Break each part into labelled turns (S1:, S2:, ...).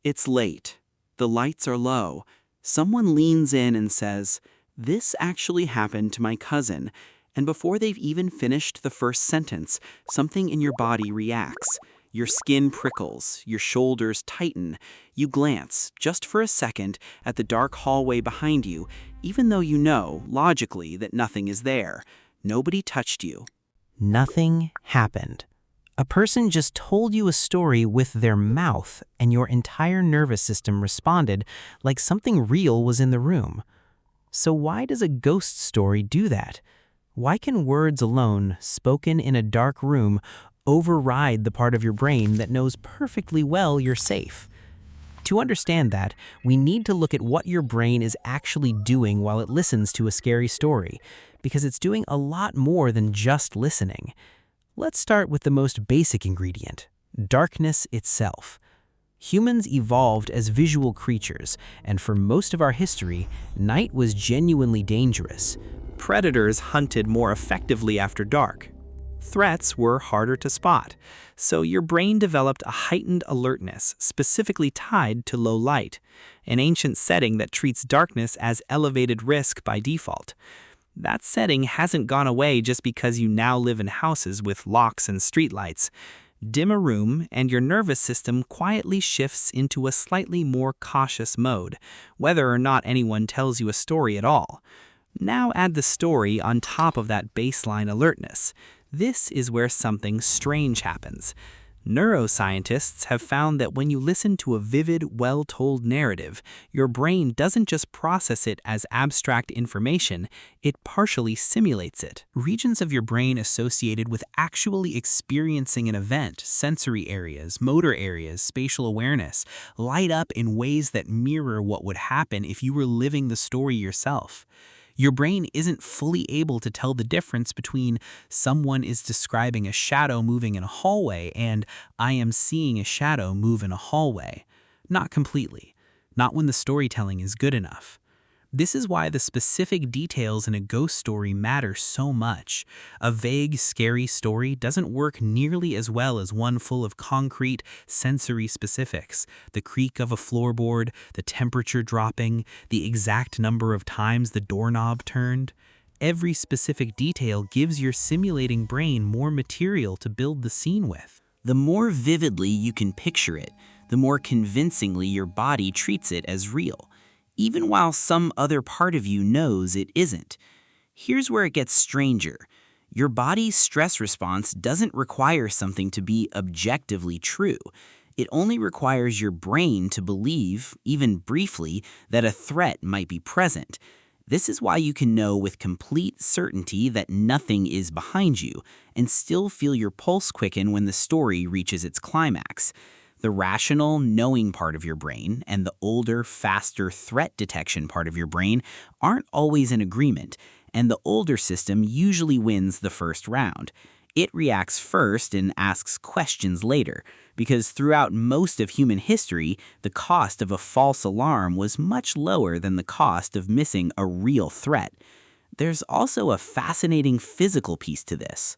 S1: It's late. The lights are low. Someone leans in and says, "This actually happened to my cousin." And before they've even finished the first sentence, something in your body reacts. Your skin prickles, your shoulders tighten. You glance, just for a second, at the dark hallway behind you, even though you know, logically, that nothing is there. Nobody touched you.
S2: Nothing happened. A person just told you a story with their mouth, and your entire nervous system responded like something real was in the room. So why does a ghost story do that? Why can words alone, spoken in a dark room, override the part of your brain that knows perfectly well you're safe? To understand that, we need to look at what your brain is actually doing while it listens to a scary story, because it's doing a lot more than just listening. Let's start with the most basic ingredient: darkness itself. Humans evolved as visual creatures, and for most of our history, night was genuinely dangerous.
S1: Predators hunted more effectively after dark. Threats were harder to spot, so your brain developed a heightened alertness specifically tied to low light, an ancient setting that treats darkness as elevated risk by default. That setting hasn't gone away just because you now live in houses with locks and streetlights. Dim a room, and your nervous system quietly shifts into a slightly more cautious mode, whether or not anyone tells you a story at all. Now add the story on top of that baseline alertness. This is where something strange happens. Neuroscientists have found that when you listen to a vivid, well-told narrative, your brain doesn't just process it as abstract information, it partially simulates it. Regions of your brain associated with actually experiencing an event, sensory areas, motor areas, spatial awareness, light up in ways that mirror what would happen if you were living the story yourself. Your brain isn't fully able to tell the difference between someone is describing a shadow moving in a hallway and I am seeing a shadow move in a hallway. Not completely. Not when the storytelling is good enough. This is why the specific details in a ghost story matter so much. A vague, scary story doesn't work nearly as well as one full of concrete, sensory specifics. The creak of a floorboard, the temperature dropping, the exact number of times the doorknob turned. Every specific detail gives your simulating brain more material to build the scene with.
S3: The more vividly you can picture it, the more convincingly your body treats it as real, even while some other part of you knows it isn't. Here's where it gets stranger. Your body's stress response doesn't require something to be objectively true. It only requires your brain to believe, even briefly, that a threat might be present. This is why you can know with complete certainty that nothing is behind you, and still feel your pulse quicken when the story reaches its climax. The rational, knowing part of your brain and the older, faster threat detection part of your brain aren't always in agreement, and the older system usually wins the first round. It reacts first and asks questions later, because throughout most of human history, the cost of a false alarm was much lower than the cost of missing a real threat. There's also a fascinating physical piece to this.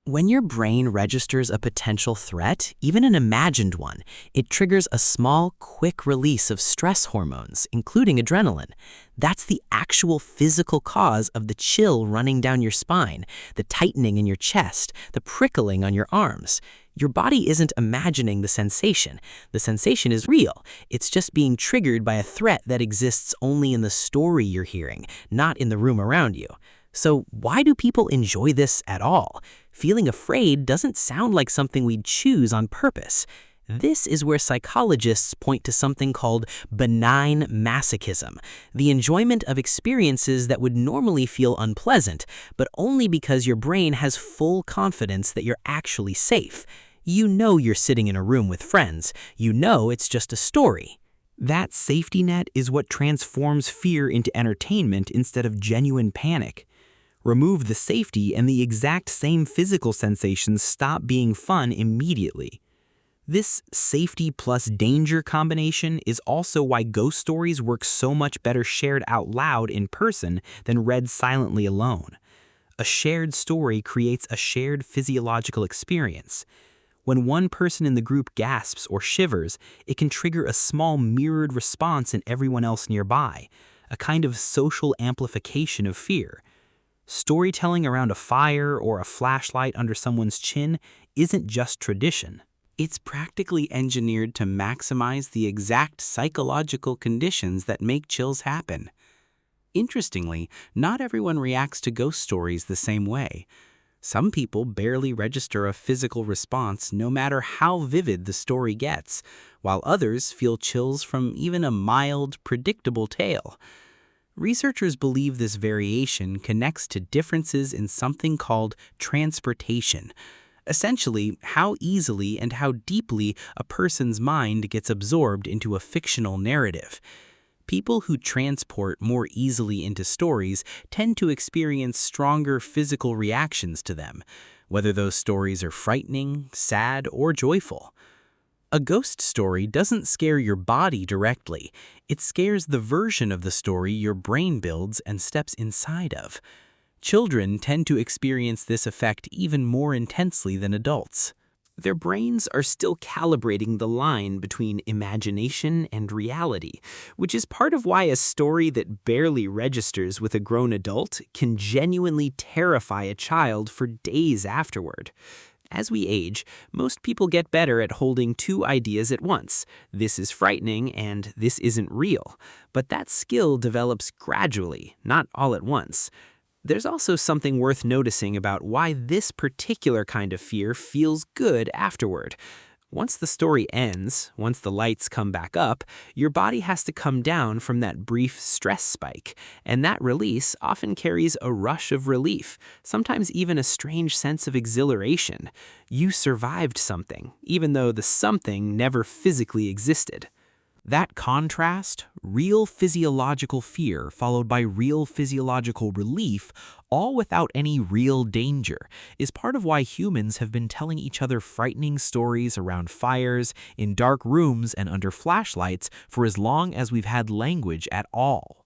S2: When your brain registers a potential threat, even an imagined one, it triggers a small, quick release of stress hormones, including adrenaline. That's the actual physical cause of the chill running down your spine, the tightening in your chest, the prickling on your arms. Your body isn't imagining the sensation. The sensation is real. It's just being triggered by a threat that exists only in the story you're hearing, not in the room around you. So why do people enjoy this at all? Feeling afraid doesn't sound like something we'd choose on purpose. This is where psychologists point to something called benign masochism, the enjoyment of experiences that would normally feel unpleasant, but only because your brain has full confidence that you're actually safe. You know you're sitting in a room with friends. You know it's just a story.
S1: That safety net is what transforms fear into entertainment instead of genuine panic. Remove the safety and the exact same physical sensations stop being fun immediately. This safety plus danger combination is also why ghost stories work so much better shared out loud in person than read silently alone. A shared story creates a shared physiological experience. When one person in the group gasps or shivers, it can trigger a small mirrored response in everyone else nearby, a kind of social amplification of fear. Storytelling around a fire or a flashlight under someone's chin isn't just tradition. It's practically engineered to maximize the exact psychological conditions that make chills happen. Interestingly, not everyone reacts to ghost stories the same way. Some people barely register a physical response no matter how vivid the story gets, while others feel chills from even a mild, predictable tale. Researchers believe this variation connects to differences in something called transportation, essentially how easily and how deeply a person's mind gets absorbed into a fictional narrative. People who transport more easily into stories tend to experience stronger physical reactions to them, whether those stories are frightening, sad, or joyful. A ghost story doesn't scare your body directly. It scares the version of the story your brain builds and steps inside of. Children tend to experience this effect even more intensely than adults. Their brains are still calibrating the line between imagination and reality, which is part of why a story that barely registers with a grown adult can genuinely terrify a child for days afterward. As we age, most people get better at holding two ideas at once. This is frightening and this isn't real. But that skill develops gradually, not all at once. There's also something worth noticing about why this particular kind of fear feels good afterward. Once the story ends, once the lights come back up, your body has to come down from that brief stress spike, and that release often carries a rush of relief, sometimes even a strange sense of exhilaration. You survived something, even though the something never physically existed. That contrast, real physiological fear followed by real physiological relief, all without any real danger, is part of why humans have been telling each other frightening stories around fires, in dark rooms, and under flashlights for as long as we've had language at all.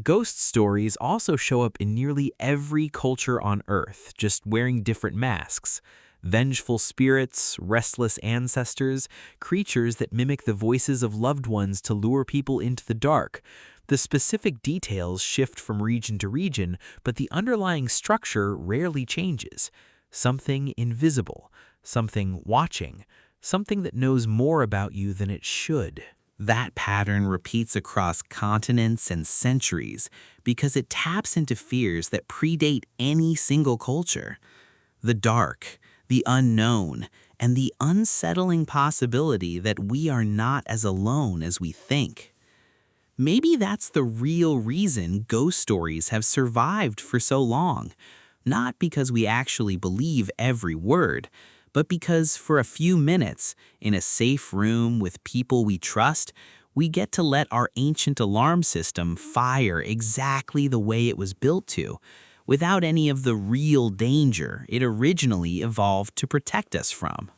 S1: Ghost stories also show up in nearly every culture on Earth, just wearing different masks. Vengeful spirits, restless ancestors, creatures that mimic the voices of loved ones to lure people into the dark. The specific details shift from region to region, but the underlying structure rarely changes. Something invisible, something watching, something that knows more about you than it should. That pattern repeats across continents and centuries because it taps into fears that predate any single culture. The dark, the unknown, and the unsettling possibility that we are not as alone as we think. Maybe that's the real reason ghost stories have survived for so long, not because we actually believe every word, but because for a few minutes, in a safe room with people we trust, we get to let our ancient alarm system fire exactly the way it was built to, without any of the real danger it originally evolved to protect us from.